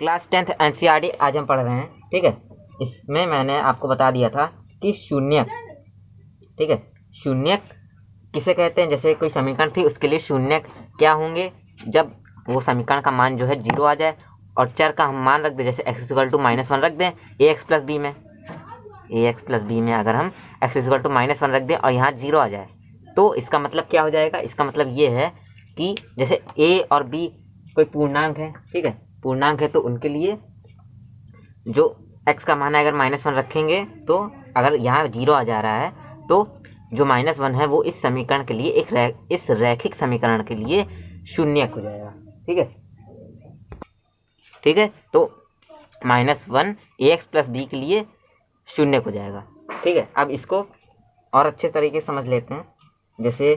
Class 10th NCERT आज हम पढ़ रहे हैं, ठीक है। इसमें मैंने आपको बता दिया था कि शून्यक, ठीक है, शून्यक किसे कहते हैं। जैसे कोई समीकरण थी उसके लिए शून्यक क्या होंगे, जब वो समीकरण का मान जो है 0 आ जाए और चर का हम मान रख दें, जैसे x = -1 रख दें ax + b में, ax + b में अगर हम x = -1 रख दें और यहाँ 0 आ जाए तो इसका मतलब क्या हो जाएगा। इसका मतलब ये है कि जैसे a और b कोई पूर्णांक है, ठीक है, पूर्णांक है, तो उनके लिए जो x का मान है अगर -1 रखेंगे तो अगर यहाँ 0 आ जा रहा है तो जो -1 है वो इस समीकरण के लिए इस रैखिक समीकरण के लिए शून्यक हो जाएगा, ठीक है, ठीक है। तो -1 ax + b के लिए शून्यक हो जाएगा, ठीक है। अब इसको और अच्छे तरीके से समझ लेते हैं। जैसे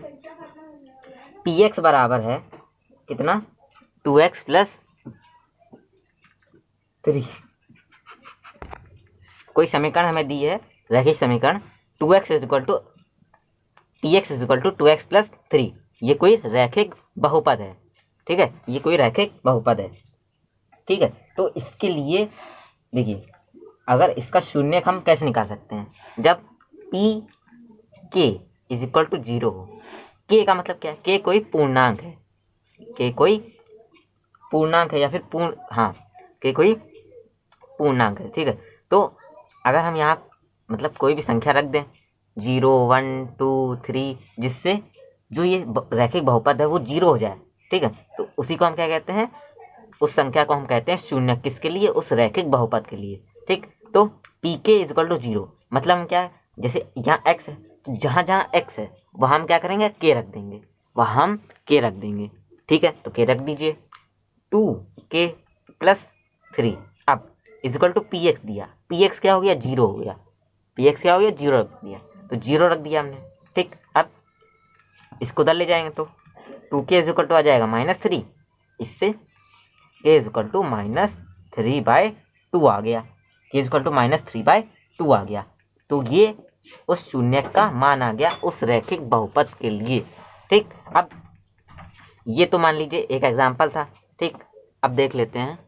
px बराबर है कितना, 2x + 3। कोई समीकरण हमें दी है, रैखिक समीकरण, px = 2x + 3। ये कोई रैखिक बहुपद है, ठीक है, ये कोई रैखिक बहुपद है, ठीक है। तो इसके लिए देखिए, अगर इसका शून्यक हम कैसे निकाल सकते हैं, जब p k = 0 हो। k का मतलब क्या है, k कोई पूर्णांक है, k कोई पूर्णांक है या फिर k कोई पूर्णांक है, ठीक है। तो अगर हम यहाँ मतलब कोई भी संख्या रख दें 0 1 2 3, जिससे जो ये रैखिक बहुपद है वो 0 हो जाए, ठीक है, तो उसी को हम क्या कहते हैं, उस संख्या को हम कहते हैं शून्यक। किसके लिए, उस रैखिक बहुपद के लिए, ठीक। तो pk = 0 मतलब हम क्या है, जैसे यहाँ x है तो जहाँ जहाँ x है वहाँ हम क्या करेंगे, k रख देंगे, वहाँ हम k रख देंगे, ठीक है। तो k रख दीजिए, 2k + 3। अब = px दिया, px क्या हो गया, 0 हो गया, px क्या हो गया, 0 रख दिया, तो 0 रख दिया हमने, ठीक। अब इसको उधर ले जाएंगे तो 2k = आ जाएगा -3, इससे k = -3/2 आ गया, k = -3/2 आ गया। तो ये उस शून्यक का मान आ गया उस रैखिक बहुपद के लिए, ठीक। अब ये तो मान लीजिए एक एग्जाम्पल था, ठीक। अब देख लेते हैं,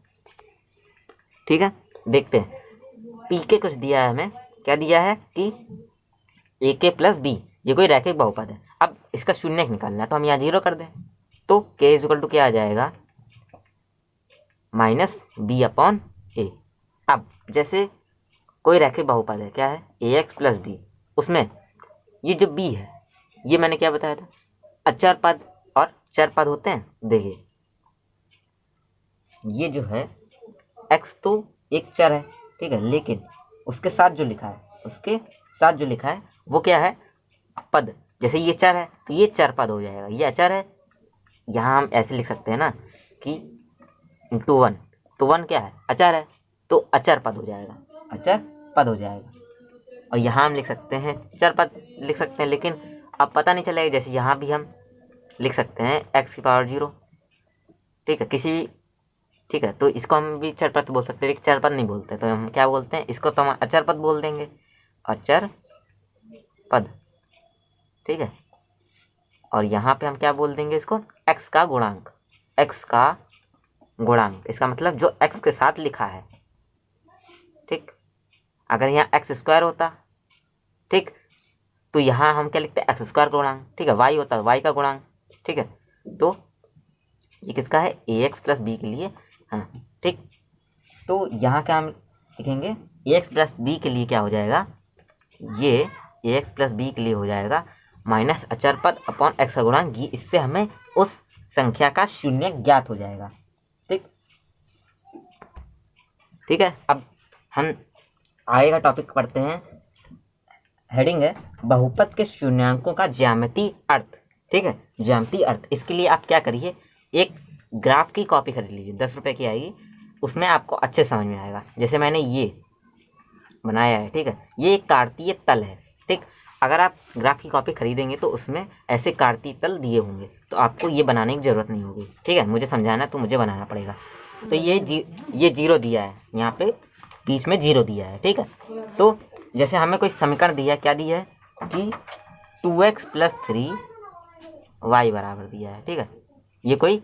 ठीक है, देखते हैं। pk कुछ दिया है हमें, क्या दिया है कि ak + b, ये कोई रैखिक बहुपद है। अब इसका शून्यक निकालना है तो हम यहाँ 0 कर दें, तो k = क्या आ जाएगा, -b/a। अब जैसे कोई रैखिक बहुपद है, क्या है, ax + b, उसमें ये जो b है ये मैंने क्या बताया था, अचर पद और चर पद होते हैं। देखिए ये जो है x तो एक चर है, ठीक है, लेकिन उसके साथ जो लिखा है वो क्या है, पद। जैसे ये चर है तो ये चर पद हो जाएगा, ये अचर है, यहाँ हम ऐसे लिख सकते हैं ना कि × 1, तो 1 क्या है, अचर है, तो अचर पद हो जाएगा, अचर पद हो जाएगा। और यहाँ हम लिख सकते हैं चर पद लिख सकते हैं, लेकिन अब पता नहीं चलेगा। जैसे यहाँ भी हम लिख सकते हैं x⁴, ठीक है, किसी भी, ठीक है, तो इसको हम भी चर पद बोल सकते हैं, लेकिन चर पद नहीं बोलते, तो हम क्या बोलते हैं, इसको तो हम अचर पद बोल देंगे, अचर पद, ठीक है। और यहाँ पे हम क्या बोल देंगे, इसको x का गुणांक, इसका मतलब जो x के साथ लिखा है, ठीक। अगर यहाँ x² होता, ठीक, तो यहाँ हम क्या लिखते हैं, x² गुणांक, ठीक है, y होता y का गुणांक, ठीक है। तो ये किसका है, ax + b के लिए, हाँ, ठीक। तो यहाँ क्या हम लिखेंगे, ax + b के लिए क्या हो जाएगा, ये ax + b के लिए हो जाएगा माइनस अचर पद / x का गुणांक, इससे हमें उस संख्या का शून्यक ज्ञात हो जाएगा, ठीक, ठीक है। अब हम आगे का टॉपिक पढ़ते हैं, हेडिंग है बहुपद के शून्यांकों का ज्यामितीय अर्थ, ठीक है, ज्यामितीय अर्थ। इसके लिए आप क्या करिए, एक ग्राफ की कॉपी खरीद लीजिए, 10 रुपये की आएगी, उसमें आपको अच्छे समझ में आएगा। जैसे मैंने ये बनाया है, ठीक है, ये एक कार्तीय तल है, ठीक। अगर आप ग्राफ की कॉपी खरीदेंगे तो उसमें ऐसे कार्तीय तल दिए होंगे, तो आपको ये बनाने की ज़रूरत नहीं होगी, ठीक है। मुझे समझाना तो मुझे बनाना पड़ेगा। तो ये 0 दिया है, यहाँ पे बीच में 0 दिया है, ठीक है। तो जैसे हमें कोई समीकरण दिया है, क्या दिया है कि 2x + 3y बराबर दिया है, ठीक है। ये कोई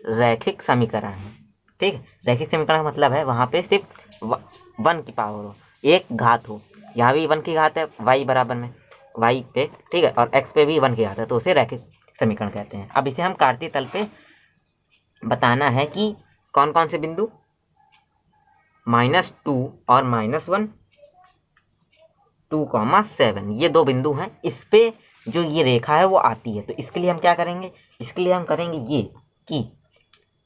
रैखिक समीकरण है, ठीक है, रैखिक समीकरण का मतलब है वहाँ पे सिर्फ 1 की पावर हो, एक घात हो। यहाँ भी 1 की घात है y बराबर में, y पे, ठीक है, और x पे भी 1 की घात है, तो उसे रैखिक समीकरण कहते हैं। अब इसे हम काटती तल पे बताना है कि कौन कौन से बिंदु, -2 और -1, 2,7, ये दो बिंदु हैं। इस पे जो ये रेखा है वो आती है, तो इसके लिए हम क्या करेंगे, इसके लिए हम करेंगे ये कि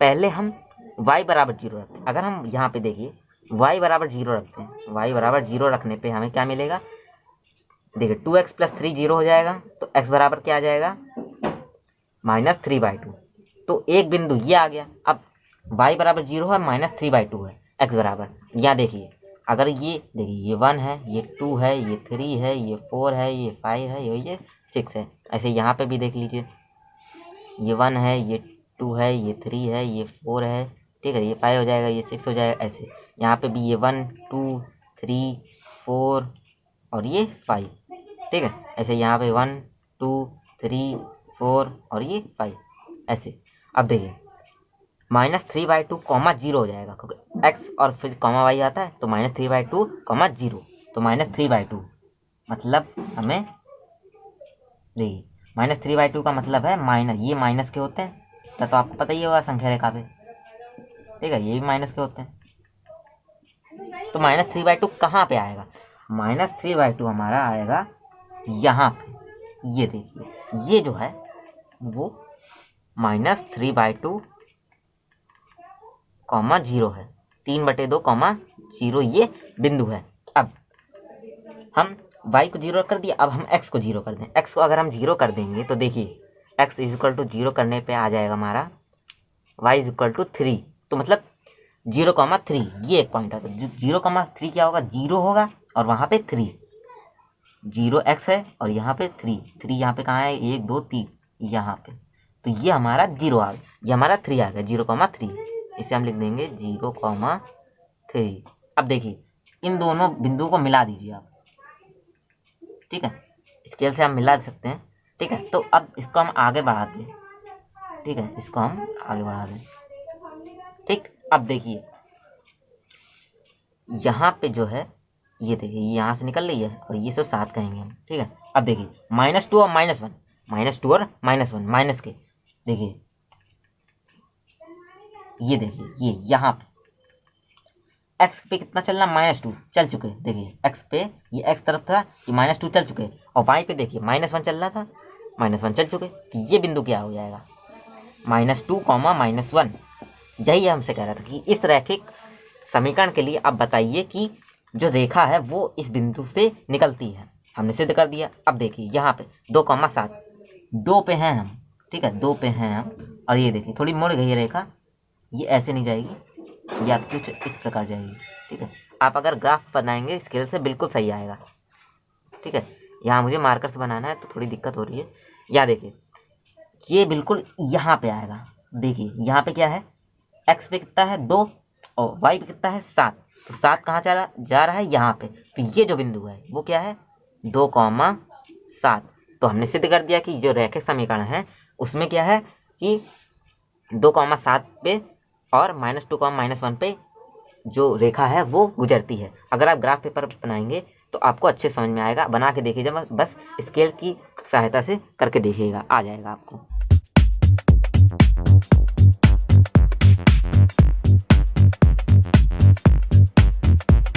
पहले हम y बराबर 0 रखते हैं। अगर हम यहाँ पे देखिए y बराबर 0 रखते हैं, y बराबर 0 रखने पे हमें क्या मिलेगा, देखिए 2x + 3 0 हो जाएगा, तो x बराबर क्या आ जाएगा, -3/2। तो एक बिंदु ये आ गया। अब y बराबर 0 है, -3/2 है, x बराबर, यहाँ देखिए अगर ये देखिए ये 1 है, ये 2 है, ये 3 है, ये 4 है, ये 5 है, ये 6 है। ऐसे यहाँ पे भी देख लीजिए, ये 1 है, ये 2 है, ये 3 है, ये 4 है, ठीक है, ये 5 हो जाएगा, ये 6 हो जाएगा। ऐसे यहाँ पे भी ये 1 2 3 4 और ये 5, ठीक है। ऐसे यहाँ पे 1 2 3 4 और ये 5 ऐसे। अब देखिए -3/2 0 हो जाएगा, क्योंकि x और फिर कॉमा y आता है, तो -3/2 0, तो -3/2 मतलब हमें देखिए -3/2 का मतलब है माइनस, ये माइनस के होते हैं, तो आपको पता ही होगा संख्या रेखा पे, ठीक है, ये भी माइनस के होते हैं। तो -3/2 कहाँ पे आएगा, -3/2 हमारा आएगा यहाँ पे, ये देखिए ये जो है वो -3/2, 0 है, 3/2, 0 ये बिंदु है। अब हम y को 0 कर दिया, अब हम x को 0 कर दें। x को अगर हम 0 कर देंगे तो देखिए x = 0 करने पे आ जाएगा हमारा y = 3, तो मतलब 0,3, ये एक पॉइंट आता है। 0,3 क्या होगा, 0 होगा और वहाँ पे 3, 0x है और यहाँ पे 3 यहाँ पे कहाँ है, 1 2 3 यहाँ पे, तो ये हमारा 0 आ गया, ये हमारा 3 आ गया, 0,3। इसे हम लिख देंगे 0,3। अब देखिए इन दोनों बिंदुओं को मिला दीजिए आप, ठीक है, स्केल से हम मिला सकते हैं, ठीक है। तो अब इसको हम आगे बढ़ाते हैं, ठीक है, इसको हम आगे बढ़ा दें, ठीक। अब देखिए यहाँ पे जो है ये देखिए ये यहाँ से निकल रही है और ये सब 7 कहेंगे हम, ठीक है। अब देखिए -2 और -1, -2 और -1 माइनस के, देखिए ये देखिए ये यहाँ पे x पे कितना चलना, -2 चल चुके, देखिए x पे ये x तरफ था, ये -2 चल चुके, और y पे देखिए -1 चल रहा था, -1 चल चुके, तो ये बिंदु क्या हो जाएगा, -2, -1। यही हमसे कह रहा था कि इस रैखिक समीकरण के लिए अब बताइए कि जो रेखा है वो इस बिंदु से निकलती है। हमने सिद्ध कर दिया। अब देखिए यहाँ पे 2,7, 2 पे हैं हम, ठीक है, 2 पे हैं हम, और ये देखिए थोड़ी मुड़ गई रेखा, ये ऐसे नहीं जाएगी, या कुछ इस प्रकार जाएगी, ठीक है। आप अगर ग्राफ बनाएंगे स्केल से बिल्कुल सही आएगा, ठीक है। यहाँ मुझे मार्कर से बनाना है तो थोड़ी दिक्कत हो रही है। यहाँ देखिए ये बिल्कुल यहाँ पे आएगा, देखिए यहाँ पे क्या है, x पे कितना है 2 और y पे कितना है 7, तो 7 कहाँ चला जा रहा है, यहाँ पे, तो ये जो बिंदु है वो क्या है 2,7। तो हमने सिद्ध कर दिया कि जो रैखिक समीकरण है उसमें क्या है कि 2,7 पे और -2, -1 पे जो रेखा है वो गुजरती है। अगर आप ग्राफ पेपर बनाएंगे तो आपको अच्छे समझ में आएगा, बना के देखिएगा, बस स्केल की सहायता से करके देखिएगा, आ जाएगा आपको।